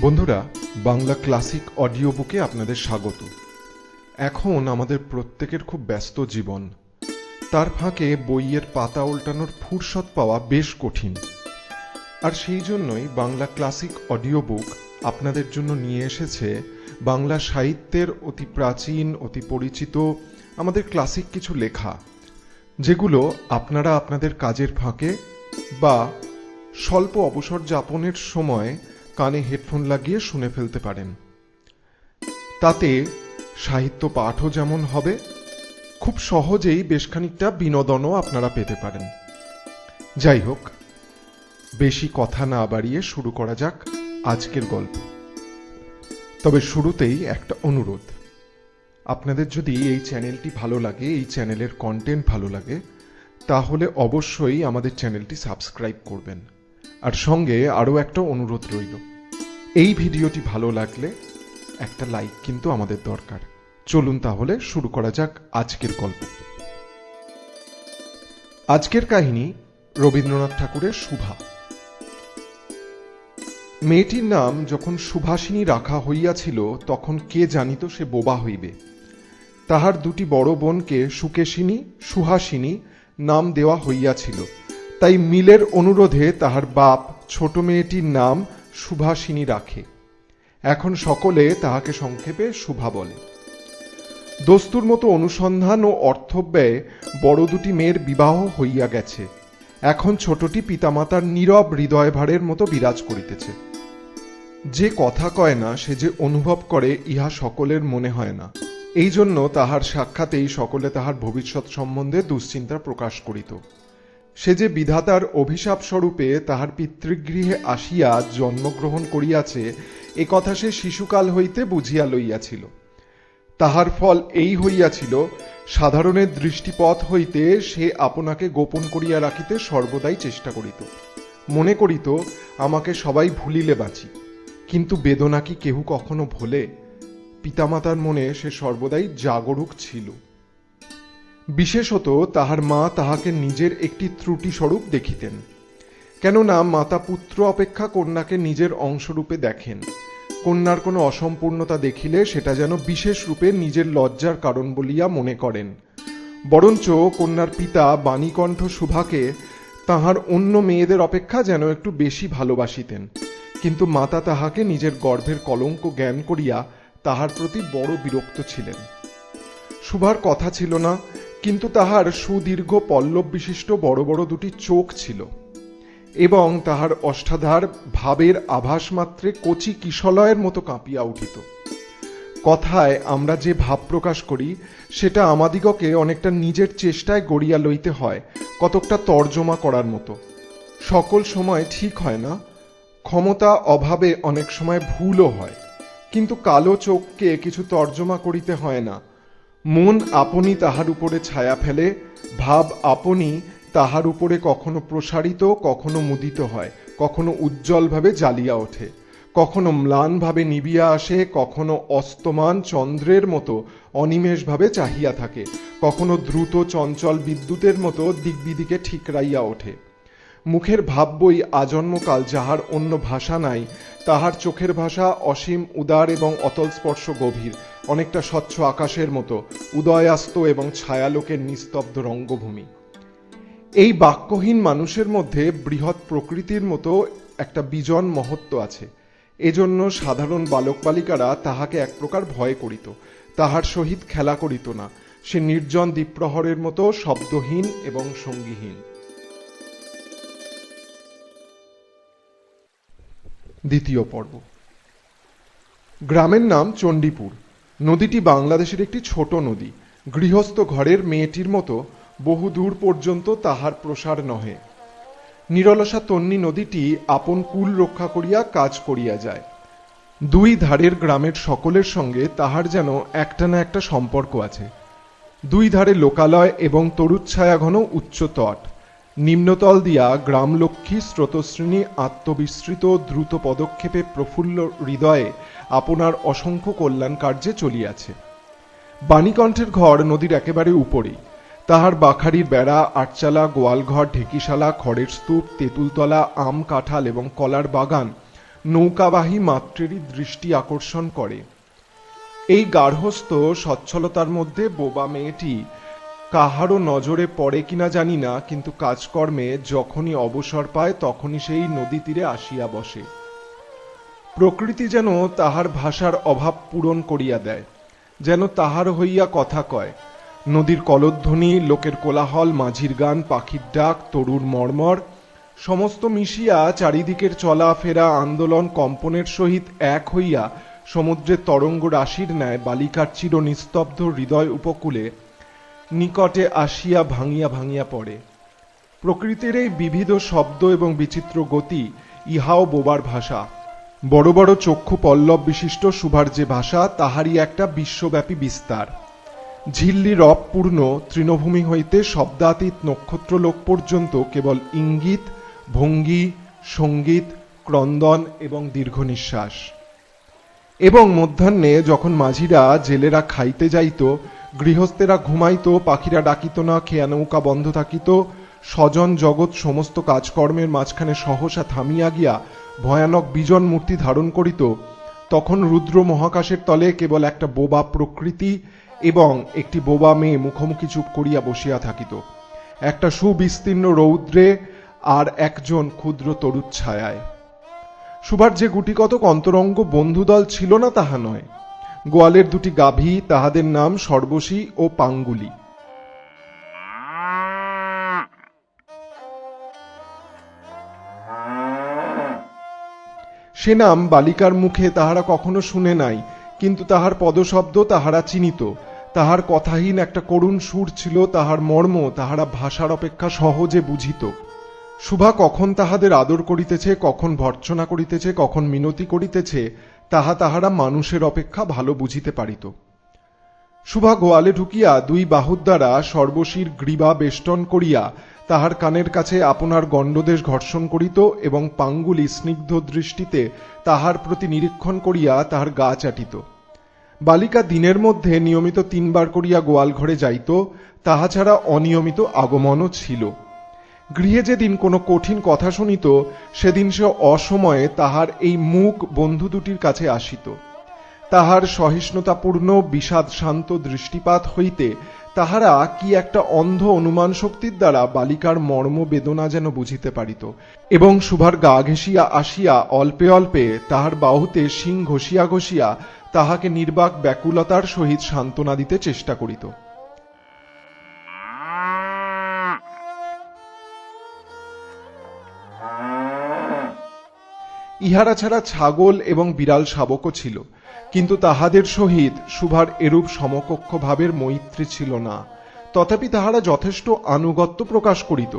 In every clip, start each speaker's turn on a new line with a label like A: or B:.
A: বন্ধুরা, Bangla classic audio বুকে আপনাদের স্বাগত। এখন আমাদের প্রত্যেকের খুব ব্যস্ত জীবন, তার ফাঁকে বইয়ের পাতা উল্টানোর ফুরসত পাওয়া বেশ কঠিন। আর সেই জন্যই বাংলা ক্লাসিক অডিও বুক আপনাদের জন্য নিয়ে এসেছে বাংলা সাহিত্যের অতি প্রাচীন, অতি পরিচিত আমাদের ক্লাসিক কিছু লেখা, যেগুলো আপনারা আপনাদের কাজের ফাঁকে বা স্বল্প অবসর যাপনের সময় কানে হেডফোন লাগিয়ে শুনে ফেলতে পারেন। তাতে সাহিত্য পাঠও যেমন হবে, খুব সহজেই বেশ খানিকটা বিনোদনও আপনারা পেতে পারেন। যাই হোক, বেশি কথা না বাড়িয়ে শুরু করা যাক আজকের গল্প। তবে শুরুতেই একটা অনুরোধ, আপনাদের যদি এই চ্যানেলটি ভালো লাগে, এই চ্যানেলের কন্টেন্ট ভালো লাগে, তাহলে অবশ্যই আমাদের চ্যানেলটি সাবস্ক্রাইব করবেন। আর সঙ্গে আরও একটা অনুরোধ রইল, এই ভিডিওটি ভালো লাগলে একটা লাইক কিন্তু আমাদের দরকার। চলুন তাহলে শুরু করা যাক আজকের গল্প। আজকের কাহিনী রবীন্দ্রনাথ ঠাকুরের সুভা। মেয়েটির নাম যখন সুভাষিনী রাখা হইয়াছিল, তখন কে জানিত সে বোবা হইবে। তাহার দুটি বড় বোনকে সুকেশিনী, সুহাসিনী নাম দেওয়া হইয়াছিল। তাই মিলের অনুরোধে তাহার বাপ ছোট মেয়েটির নাম সুভাষিনী রাখে। এখন সকলে তাহাকে সংক্ষেপে সুভা বলে। দস্তুর মতো অনুসন্ধান ও অর্থব্যয়ে বড় দুটি মেয়ের বিবাহ হইয়া গেছে। এখন ছোটটি পিতামাতার নীরব হৃদয়ভারের মতো বিরাজ করিতেছে। যে কথা কয় না, সে যে অনুভব করে, ইহা সকলের মনে হয় না। এই জন্য তাহার সাক্ষাতেই সকলে তাহার ভবিষ্যৎ সম্বন্ধে দুশ্চিন্তা প্রকাশ করিত। সে যে বিধাতার অভিশাপ স্বরূপে তাহার পিতৃগৃহে আসিয়া জন্মগ্রহণ করিয়াছে, এ কথা সে শিশুকাল হইতে বুঝিয়া লইয়াছিল। তাহার ফল এই হইয়াছিল, সাধারণের দৃষ্টিপথ হইতে সে আপনাকে গোপন করিয়া রাখিতে সর্বদাই চেষ্টা করিত। মনে করিত, আমাকে সবাই ভুলিলে বাঁচি। কিন্তু বেদনা কি কেহ কখনো ভোলে? পিতামাতার মনে সে সর্বদাই জাগরুক ছিল। বিশেষত তাহার মা তাহাকে নিজের একটি ত্রুটি স্বরূপ দেখিতেন। কেননা মাতা পুত্র অপেক্ষা কন্যাকে নিজের অংশরূপে দেখেন। কন্যার কোনো অসম্পূর্ণতা দেখিলে সেটা যেন বিশেষ রূপে নিজের লজ্জার কারণ বলিয়া মনে করেন। বরঞ্চ কন্যার পিতা বাণীকণ্ঠ সুভাকে তাহার অন্য মেয়েদের অপেক্ষা যেন একটু বেশি ভালোবাসিতেন। কিন্তু মাতা তাহাকে নিজের গর্ভের কলঙ্ক জ্ঞান করিয়া তাহার প্রতি বড় বিরক্ত ছিলেন। সুভার কথা ছিল না, কিন্তু তাহার সুদীর্ঘ পল্লব বিশিষ্ট বড় বড় দুটি চোখ ছিল, এবং তাহার অষ্টাধার ভাবের আভাস মাত্রে কচি কিশলয়ের মতো কাঁপিয়া উঠিত। কথায় আমরা যে ভাব প্রকাশ করি, সেটা আমাদিগকে অনেকটা নিজের চেষ্টায় গড়িয়া লইতে হয়, কতকটা তর্জমা করার মতো। সকল সময় ঠিক হয় না, ক্ষমতা অভাবে অনেক সময় ভুলও হয়। কিন্তু কালো চোখকে কিছু তর্জমা করিতে হয় না। মন আপনি তাহার উপরে ছায়া ফেলে, ভাব আপনি তাহার উপরে কখনো প্রসারিত, কখনো মুদিত হয়, কখনো উজ্জ্বলভাবে জ্বালিয়া ওঠে, কখনো ম্লানভাবে নিবিয়া আসে, কখনো অস্তমান চন্দ্রের মতো অনিমেষভাবে চাহিয়া থাকে, কখনো দ্রুত চঞ্চল বিদ্যুতের মতো দিকবিদিকে ঠিকরাইয়া ওঠে। মুখের ভাব বই আজন্মকাল, যাহার অন্য ভাষা নাই, তাহার চোখের ভাষা অসীম উদার এবং অতল স্পর্শ গভীর, অনেকটা স্বচ্ছ আকাশের মতো, উদয়াস্ত এবং ছায়ালোকের নিস্তব্ধ রঙ্গভূমি। এই বাক্যহীন মানুষের মধ্যে বৃহৎ প্রকৃতির মতো একটা বিজন মহত্ব আছে। এজন্য সাধারণ বালক বালিকারা তাহাকে এক প্রকার ভয় করিত, তাহার সহিত খেলা করিত না। সে নির্জন দ্বীপ্রহরের মতো শব্দহীন এবং সঙ্গীহীন। দ্বিতীয় পর্ব। গ্রামের নাম চণ্ডীপুর। নদীটি বাংলাদেশের একটি ছোট নদী। গৃহস্থ ঘরের মেয়েটির মতো বহু দূর পর্যন্ত তাহার প্রসার নহে। নিরলসা তন্নী নদীটি আপন কুল রক্ষা করিয়া কাজ করিয়া যায়। দুই ধারের গ্রামের সকলের সঙ্গে তাহার যেন একটা না একটা সম্পর্ক আছে। দুই ধারে লোকালয় এবং তরুচ্ছায়া ঘন উচ্চ তট। নিম্নতল দিয়া গ্রামলক্ষ্মী স্রোতশ্রেণী আত্মবিস্তৃত দ্রুত পদক্ষেপে প্রফুল্ল হৃদয়ে আপনার অসংখ্য কল্যাণ কার্যে চলিয়াছে। বাণীকণ্ঠের ঘর নদীর একেবারে উপরেই। তাহার বাখারির বেড়া, আটচালা, গোয়ালঘর, ঢেকিশালা, খড়ের স্তূপ, তেঁতুলতলা, আম, কাঁঠাল এবং কলার বাগান নৌকাবাহী মাত্রেরই দৃষ্টি আকর্ষণ করে। এই গার্হস্থ সচ্ছলতার মধ্যে বোবা মেয়েটি কাহারও নজরে পড়ে কিনা জানি না, কিন্তু কাজকর্মে যখনই অবসর পায় তখনই সেই নদী তীরে আসিয়া বসে। প্রকৃতি যেন তাহার ভাষার অভাব পূরণ করিয়া দেয়, যেন তাহার হইয়া কথা কয়। নদীর কলধ্বনি, লোকের কোলাহল, মাঝির গান, পাখির ডাক, তরুর মর্মর সমস্ত মিশিয়া চারিদিকের চলা ফেরা আন্দোলন কম্পনের সহিত এক হইয়া সমুদ্রের তরঙ্গ রাশির ন্যায় বালিকার চির নিস্তব্ধ হৃদয় উপকূলে নিকটে আসিয়া ভাঙিয়া ভাঙিয়া পড়ে। প্রকৃতির এই বিবিধ শব্দ এবং বিচিত্র গতি ইহাও বোবার ভাষা। বড় বড় চক্ষু পল্লব বিশিষ্ট সুভার যে ভাষা, তাহারই একটা বিশ্বব্যাপী বিস্তার। ঝিল্লি রবপূর্ণ তৃণভূমি হইতে শব্দাতীত নক্ষত্রলোক পর্যন্ত কেবল ইঙ্গিত, ভঙ্গি, সঙ্গীত, ক্রন্দন এবং দীর্ঘ নিঃশ্বাস। এবং মধ্যাহ্নে যখন মাঝিরা জেলেরা খাইতে যাইত, গৃহস্থেরা ঘুমাইত, পাখিরা ডাকিত না, খেয়া নৌকা বন্ধ থাকিত, স্বজন জগৎ সমস্ত কাজকর্মের মাঝখানে সহসা থামিয়া গিয়া ভয়ানক বিজন মূর্তি ধারণ করিত, তখন রুদ্র মহাকাশের তলে কেবল একটা বোবা প্রকৃতি এবং একটি বোবা মেয়ে মুখোমুখি চুপ করিয়া বসিয়া থাকিত, একটা সুবিস্তীর্ণ রৌদ্রে আর একজন ক্ষুদ্র তরুর ছায়ায়। সুভার যে গুটিকতক অন্তরঙ্গ বন্ধুদল ছিল না তাহা নয়। গোয়ালের দুটি গাভী, তাহাদের নাম সর্বশী ও পাঙ্গুলি। সে নাম বালিকার মুখে তাহারা কখনো শুনে নাই, কিন্তু তাহার পদশব্দ তাহারা চিনিত। তাহার কথাহীন একটা করুণ সুর ছিল, তাহার মর্ম তাহারা ভাষার অপেক্ষা সহজে বুঝিত। শুভা কখন তাহাদের আদর করিতেছে, কখন ভর্ৎসনা করিতেছে, কখন মিনতি করিতেছে, তাহা তাহারা মানুষের অপেক্ষা ভালো বুঝিতে পারিত। শুভা গোয়ালে ঢুকিয়া দুই বাহুর দ্বারা সর্বশীর গ্রীবা বেষ্টন করিয়া তাহার কানের কাছে আপনার গণ্ডদেশ ঘর্ষণ করিত এবং পাঙ্গুলি স্নিগ্ধ দৃষ্টিতে তাহার প্রতি নিরীক্ষণ করিয়া তাহার গা চাটিত। বালিকা দিনের মধ্যে নিয়মিত 3 বার করিয়া গোয়াল ঘরে যাইত, তাহা ছাড়া অনিয়মিত আগমনও ছিল। গৃহে যেদিন কোনো কঠিন কথা শুনিত, সেদিন সে অসময়ে তাহার এই মুখ বন্ধু দুটির কাছে আসিত। তাহার সহিষ্ণুতাপূর্ণ বিষাদ শান্ত দৃষ্টিপাত হইতে তাহারা কি একটা অন্ধ অনুমান শক্তির দ্বারা বালিকার মর্ম বেদনা যেন বুঝিতে পারিত, এবং শুভার গা ঘেঁষিয়া আসিয়া অল্পে অল্পে তাহার বাহুতে শিং ঘষিয়া ঘষিয়া তাহাকে নির্বাক ব্যাকুলতার সহিত সান্ত্বনা দিতে চেষ্টা করিত। ইহারা ছাড়া ছাগল এবং বিড়াল শাবকও ছিল, কিন্তু তাহাদের সহিত শুভার এরূপ সমকক্ষ ভাবের মৈত্রী ছিল না। তথাপি তাহারা যথেষ্ট আনুগত্য প্রকাশ করিত।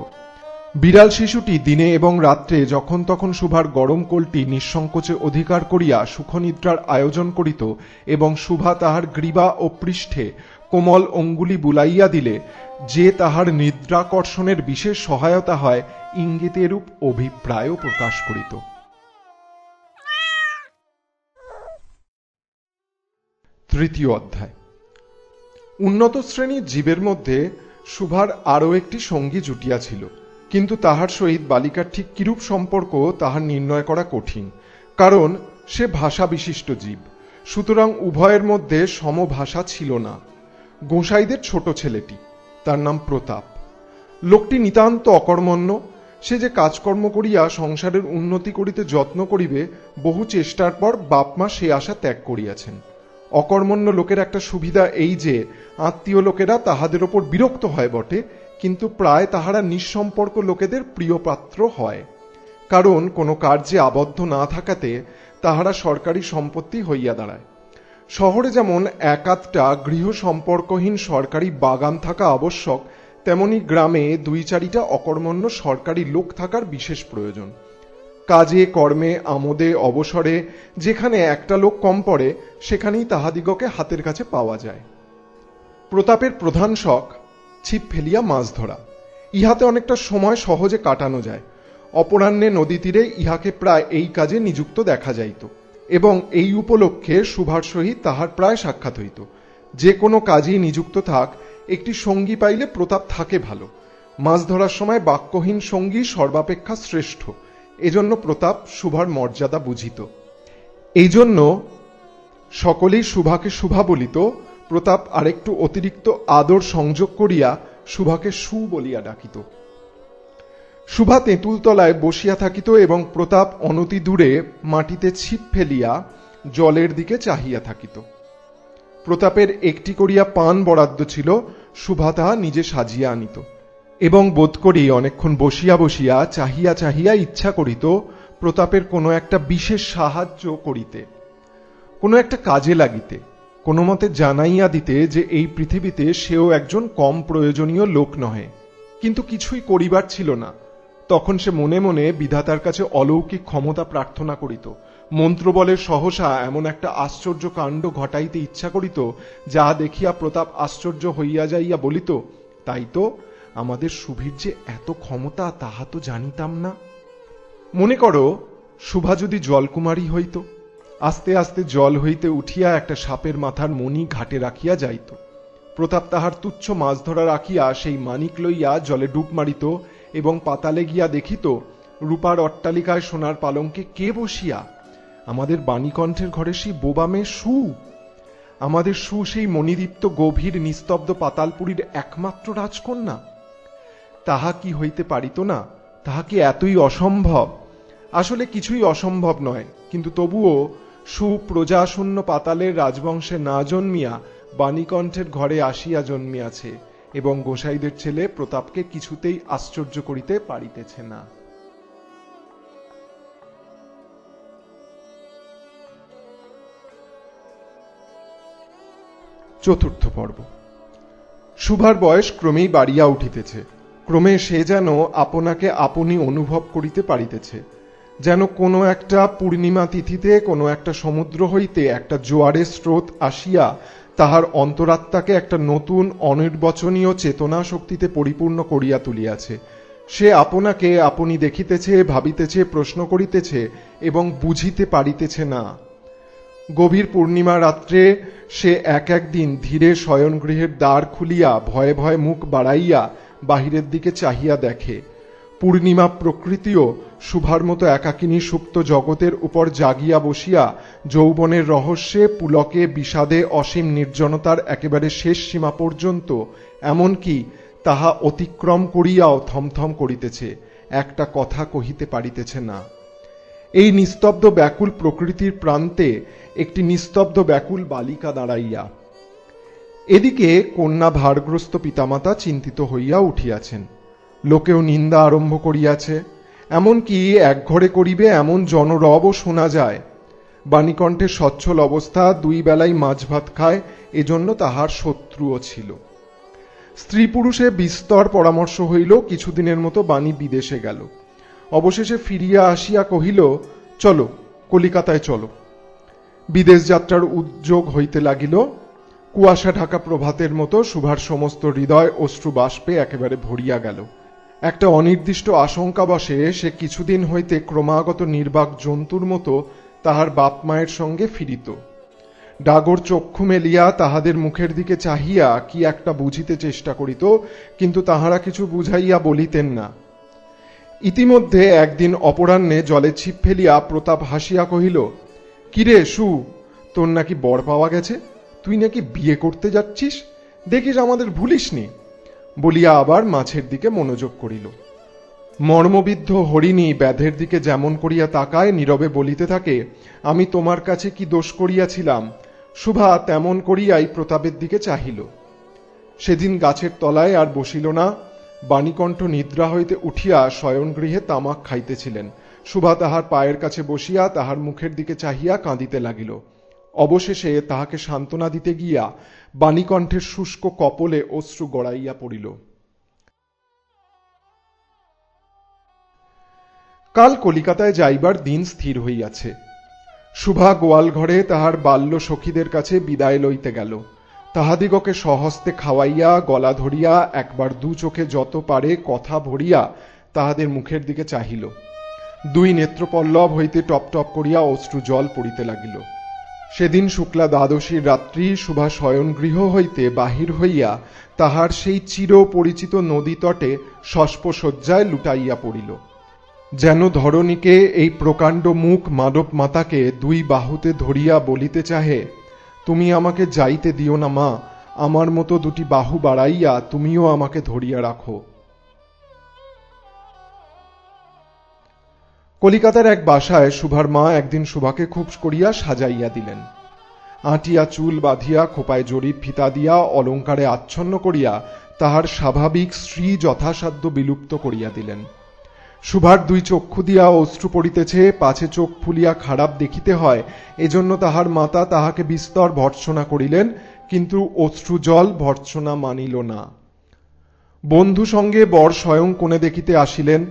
A: বিড়াল শিশুটি দিনে এবং রাত্রে যখন তখন শুভার গরম কোলটি নিঃসংকোচে অধিকার করিয়া সুখনিদ্রার আয়োজন করিত, এবং শুভা তাহার গ্রীবা ও পৃষ্ঠে কোমল অঙ্গুলি বুলাইয়া দিলে যে তাহার নিদ্রাকর্ষণের বিশেষ সহায়তা হয়, ইঙ্গিতে এরূপ অভিপ্রায়ও প্রকাশ করিত। তৃতীয় অধ্যায়। উন্নত শ্রেণীর জীবের মধ্যে শুভার আরও একটি সঙ্গী জুটিয়াছিল, কিন্তু তাহার সহিত বালিকার ঠিক কিরূপ সম্পর্ক তাহার নির্ণয় করা কঠিন, কারণ সে ভাষা বিশিষ্ট জীব। সুতরাং উভয়ের মধ্যে সমভাষা ছিল না। গোসাইদের ছোট ছেলেটি, তার নাম প্রতাপ। লোকটি নিতান্ত অকর্মণ্য। সে যে কাজকর্ম করিয়া সংসারের উন্নতি করিতে যত্ন করিবে, বহু চেষ্টার পর বাপমা সে আশা ত্যাগ করিয়াছেন। অকর্মণ্য লোকের একটা সুবিধা এই যে আত্মীয় লোকেরা তাহাদের ওপর বিরক্ত হয় বটে, কিন্তু প্রায় তাহারা নিঃসম্পর্ক লোকেদের প্রিয় পাত্র হয়, কারণ কোনো কার্যে আবদ্ধ না থাকাতে তাহারা সরকারি সম্পত্তি হইয়া দাঁড়ায়। শহরে যেমন এক আধটা গৃহ সম্পর্কহীন সরকারি বাগান থাকা আবশ্যক, তেমনি গ্রামে 2-4টা অকর্মণ্য সরকারি লোক থাকার বিশেষ প্রয়োজন। কাজে কর্মে আমোদে অবসরে যেখানে একটা লোক কম পড়ে, সেখানেই তাহাদিগকে হাতের কাছে পাওয়া যায়। প্রতাপের প্রধান শখ ছিপ ফেলিয়া মাছ ধরা। ইহাতে অনেকটা সময় সহজে কাটানো যায়। অপরাহ্নে নদী তীরে ইহাকে প্রায় এই কাজে নিযুক্ত দেখা যাইত, এবং এই উপলক্ষে শুভার সহিত তাহার প্রায় সাক্ষাৎ হইত। যে কোনো কাজেই নিযুক্ত থাক, একটি সঙ্গী পাইলে প্রতাপ থাকে ভালো। মাছ ধরার সময় বাক্যহীন সঙ্গী সর্বাপেক্ষা শ্রেষ্ঠ, এজন্য প্রতাপ শুভার মর্যাদা বুঝিত। এই জন্য সকলেই শুভাকে শুভা বলিত। প্রতাপ আরেকটু অতিরিক্ত আদর সংযোগ করিয়া শুভাকে সু বলিয়া ডাকিত। শুভা তেঁতুল তলায় বসিয়া থাকিত এবং প্রতাপ অনতি দূরে মাটিতে ছিপ ফেলিয়া জলের দিকে চাহিয়া থাকিত। প্রতাপের একটি করিয়া পান বরাদ্দ ছিল, শুভা তাহা নিজে সাজিয়া আনিত এবং বোধ করি অনেকক্ষণ বসিয়া বসিয়া চাহিয়া চাহিয়া ইচ্ছা করিত প্রতাপের কোনো একটা বিশেষ সাহায্য করিতে, কোনো একটা কাজে লাগিতে, কোনো মতে জানাইয়া দিতে যে এই পৃথিবীতে সেও একজন কম প্রয়োজনীয় লোক নহে। কিন্তু কিছুই করিবার ছিল না। তখন সে মনে মনে বিধাতার কাছে অলৌকিক ক্ষমতা প্রার্থনা করিত। মন্ত্রবলে সহসা এমন একটা আশ্চর্য কাণ্ড ঘটাইতে ইচ্ছা করিত, যা দেখিয়া প্রতাপ আশ্চর্য হইয়া যাইয়া বলিত, তাই তো, আমাদের শুভির যে এত ক্ষমতা তাহা তো জানিতাম না। মনে করো শুভা যদি জলকুমারী হইত, আস্তে আস্তে জল হইতে উঠিয়া একটা সাপের মাথার মণি ঘাটে রাখিয়া যাইত। প্রতাপ তাহার তুচ্ছ মাছ ধরা রাখিয়া সেই মানিক লইয়া জলে ডুব মারিত এবং পাতালে গিয়া দেখিত রূপার অট্টালিকায় সোনার পালঙ্কে কে বসিয়া? আমাদের বাণীকণ্ঠের ঘরে সেই বোবা মেয়ে সু। আমাদের সু সেই মণিদীপ্ত গভীর নিস্তব্ধ পাতালপুরীর একমাত্র রাজকন্যা। তাহা কি হইতে পারিত না? তাহা কি এতই অসম্ভব? আসলে কিছুই অসম্ভব নয়, কিন্তু তবুও সুপ্রজাশূন্য পাতালের রাজবংশে না জন্মিয়া বাণীকণ্ঠের ঘরে আসিয়া জন্মিয়াছে এবং গোসাইদের ছেলে প্রতাপকে কিছুতেই আশ্চর্য করিতে পারিতেছে না। চতুর্থ পর্ব। শুভার বয়স ক্রমেই বাড়িয়া উঠিতেছে। ক্রমে সে যেন আপনাকে আপনি অনুভব করিতে পারিতেছে, যেন কোনো একটা পূর্ণিমা তিথিতে কোনো একটা সমুদ্র হইতে একটা জোয়ারের স্রোত আসিয়া তাহার অন্তরাত্মাকে একটা নতুন অনির্বচনীয় চেতনা শক্তিতে পরিপূর্ণ করিয়া তুলিয়াছে। সে আপনাকে আপনি দেখিতেছে, ভাবিতেছে, প্রশ্ন করিতেছে এবং বুঝিতে পারিতেছে না। গভীর পূর্ণিমা রাত্রে সে এক একদিন ধীরে শয়নগৃহের দ্বার খুলিয়া ভয়ে ভয়ে মুখ বাড়াইয়া বাহিরের দিকে চাহিয়া দেখে। পূর্ণিমা প্রকৃতিও শুভার মতো একাকিনী সুপ্ত জগতের উপর জাগিয়া বসিয়া যৌবনের রহস্যে, পুলকে, বিষাদে, অসীম নির্জনতার একেবারে শেষ সীমা পর্যন্ত, এমনকি তাহা অতিক্রম করিয়াও থমথম করিতেছে, একটা কথা কহিতে পারিতেছে না। এই নিস্তব্ধ ব্যাকুল প্রকৃতির প্রান্তে একটি নিস্তব্ধ ব্যাকুল বালিকা দাঁড়াইয়া। এদিকে কন্যা ভারগ্রস্ত পিতামাতা চিন্তিত হইয়া উঠিয়াছেন। লোকেও নিন্দা আরম্ভ করিয়াছে, এমনকি একঘরে করিবে এমন জনরবও শোনা যায়। বাণীকণ্ঠের সচ্ছল অবস্থা, দুই বেলাই মাছ ভাত খায়, এজন্য তাহার শত্রুও ছিল। স্ত্রী পুরুষে বিস্তর পরামর্শ হইল। কিছুদিনের মতো বাণী বিদেশে গেল। অবশেষে ফিরিয়া আসিয়া কহিল, চলো কলিকাতায় চলো। বিদেশ যাত্রার উদ্যোগ হইতে লাগিল। কুয়াশা ঢাকা প্রভাতের মতো শুভার সমস্ত হৃদয় অশ্রু বাষ্পে একেবারে ভরিয়া গেল। একটা অনির্দিষ্ট আশঙ্কাবশে সে কিছুদিন হইতে ক্রমাগত নির্বাক জন্তুর মতো তাহার বাপ মায়ের সঙ্গে ফিরিত। ডাগর চক্ষু মেলিয়া তাহাদের মুখের দিকে চাহিয়া কি একটা বুঝিতে চেষ্টা করিত, কিন্তু তাহারা কিছু বুঝাইয়া বলিতেন না। ইতিমধ্যে একদিন অপরাহ্নে জলে ছিপ ফেলিয়া প্রতাপ হাসিয়া কহিল, কিরে সু, তোর নাকি বর পাওয়া গেছে, তুই নাকি বিয়ে করতে যাচ্ছিস, দেখিস আমাদের ভুলিসনি। বলিয়া আবার মাছের দিকে মনোযোগ করিল। মর্মবিদ্ধ হরিণী ব্যাধের দিকে যেমন করিয়া তাকায়, নীরবে বলিতে থাকে, আমি তোমার কাছে কি দোষ করিয়াছিলাম। শুভা তেমন করিয়াই প্রতাপের দিকে চাহিল। সেদিন গাছের তলায় আর বসিল না। বাণীকণ্ঠ নিদ্রা হইতে উঠিয়া শয়নগৃহে তামাক খাইতেছিলেন। শুভা তাহার পায়ের কাছে বসিয়া তাহার মুখের দিকে চাহিয়া কাঁদিতে লাগিল। অবশেষে তাহাকে সান্ত্বনা দিতে গিয়া বাণীকণ্ঠের শুষ্ক কপলে অশ্রু গড়াইয়া পড়িল। কাল কলিকাতায় যাইবার দিন স্থির হইয়াছে। শুভা গোয়াল ঘরে তাহার বাল্য সখীদের কাছে বিদায় লইতে গেল। তাহাদিগকে সহস্তে খাওয়াইয়া গলা ধরিয়া একবার দু চোখে যত পারে কথা ভরিয়া তাহাদের মুখের দিকে চাহিল। দুই নেত্রপল্লব হইতে টপ টপ করিয়া অশ্রু জল পড়িতে লাগিল। সেদিন শুক্লা দ্বাদশীর রাত্রি শুভা শয়নগৃহ হইতে বাহির হইয়া তাহার সেই চির পরিচিত নদী তটে শস্পশয্যায় লুটাইয়া পড়িল। যেন ধরণীকে এই প্রকাণ্ড মুখ মানব মাতাকে দুই বাহুতে ধরিয়া বলিতে চাহে, তুমি আমাকে যাইতে দিও না মা, আমার মতো দুটি বাহু বাড়াইয়া তুমিও আমাকে ধরিয়া রাখো। কলিকাতার এক বাসায় শুভার মা একদিন শুভাকে খুব করিয়া সাজাইয়া দিলেন। আঁটিয়া চুল বাঁধিয়া খোপায় জরিপ ফিতা দিয়া অলঙ্কারে আচ্ছন্ন করিয়া তাহার স্বাভাবিক শ্রী যথাসাধ্য বিলুপ্ত করিয়া দিলেন। শুভার দুই চক্ষু দিয়া অশ্রু পড়িতেছে, পাছে চোখ ফুলিয়া খারাপ দেখিতে হয়, এজন্য তাহার মাতা তাহাকে বিস্তর ভর্ৎসনা করিলেন, কিন্তু অশ্রু জল ভর্ৎসনা মানিল না। বন্ধু সঙ্গে বর স্বয়ং কোণে দেখিতে আসিলেন।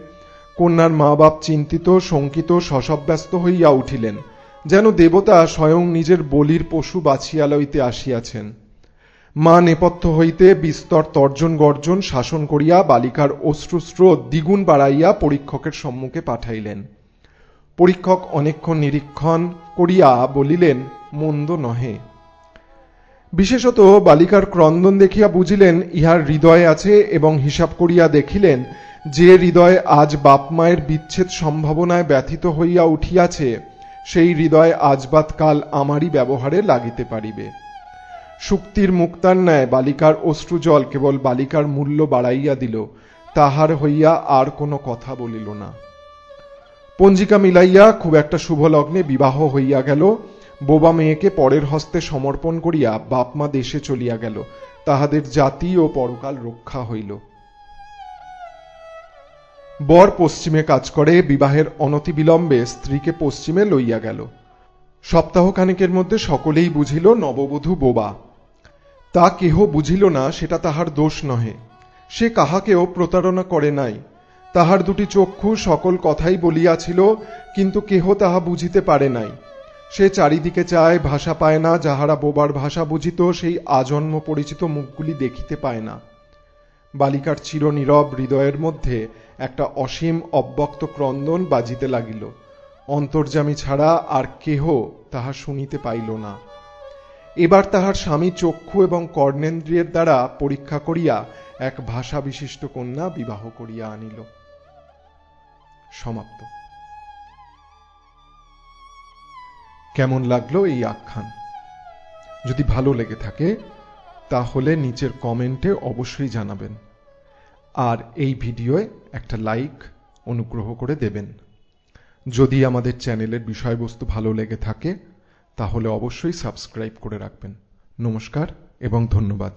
A: কন্যার মা বাপ চিন্তিত শঙ্কিত শশব্যস্ত হইয়া উঠিলেন, যেন দেবতা স্বয়ং নিজের বলির পশু বাছিয়া লইতে আসিয়াছেন। মা নেপথ্য হইতে বিস্তর তর্জন গর্জন শাসন করিয়া বালিকার অশ্রুস্রোত দ্বিগুণ বাড়াইয়া পরীক্ষকের সম্মুখে পাঠাইলেন। পরীক্ষক অনেকক্ষণ নিরীক্ষণ করিয়া বলিলেন, মন্দ নহে। বিশেষত বালিকার ক্রন্দন দেখিয়া বুঝিলেন ইহার হৃদয় আছে, এবং হিসাব করিয়া দেখিলেন যে হৃদয় আজ বাপ মায়ের বিচ্ছেদ সম্ভাবনায় ব্যথিত হইয়া উঠিয়াছে, সেই হৃদয় আজবাত কাল আমারই ব্যবহারে লাগিতে পারিবে। শুক্তির মুক্তার ন্যায় বালিকার অশ্রুজল কেবল বালিকার মূল্য বাড়াইয়া দিল, তাহার হইয়া আর কোনো কথা বলিল না। পঞ্জিকা মিলাইয়া খুব একটা শুভ লগ্নে বিবাহ হইয়া গেল। বোবা মেয়েকে পরের হস্তে সমর্পণ করিয়া বাপমা দেশে চলিয়া গেল, তাহাদের জাতি ও পরকাল রক্ষা হইল। বর পশ্চিমে কাজ করে, বিবাহের অনতিবিলম্বে স্ত্রীকে পশ্চিমে লইয়া গেল। সপ্তাহখানেকের মধ্যে সকলেই বুঝিল নববধূ বোবা। তা কেহ বুঝিল না, সেটা তাহার দোষ নহে। সে কাহাকেও প্রতারণা করে নাই। তাহার দুটি চক্ষু সকল কথাই বলিয়াছিল, কিন্তু কেহ তাহা বুঝিতে পারে নাই। সে চারিদিকে চায়, ভাষা পায় না। যাহারা বোবার ভাষা বুঝিত সেই আজন্ম পরিচিত মুখগুলি দেখিতে পায় না। বালিকার চিরনীরব হৃদয়ের মধ্যে একটা অসীম অব্যক্ত ক্রন্দন বাজিতে লাগিল। অন্তর্যামী ছাড়া আর কেহ তাহা শুনিতে পাইল না। এবার তাহার স্বামী চক্ষু এবং কর্ণেন্দ্রিয়ের দ্বারা পরীক্ষা করিয়া এক ভাষা বিশিষ্ট কন্যা বিবাহ করিয়া আনিল। সমাপ্ত। কেমন লাগলো এই আখ্যান? যদি ভালো লেগে থাকে তাহলে নিচের কমেন্টে অবশ্যই জানাবেন, আর এই ভিডিওয়ে একটা লাইক অনুগ্রহ করে দেবেন। যদি আমাদের চ্যানেলের বিষয়বস্তু ভালো লেগে থাকে তাহলে অবশ্যই সাবস্ক্রাইব করে রাখবেন। নমস্কার এবং ধন্যবাদ।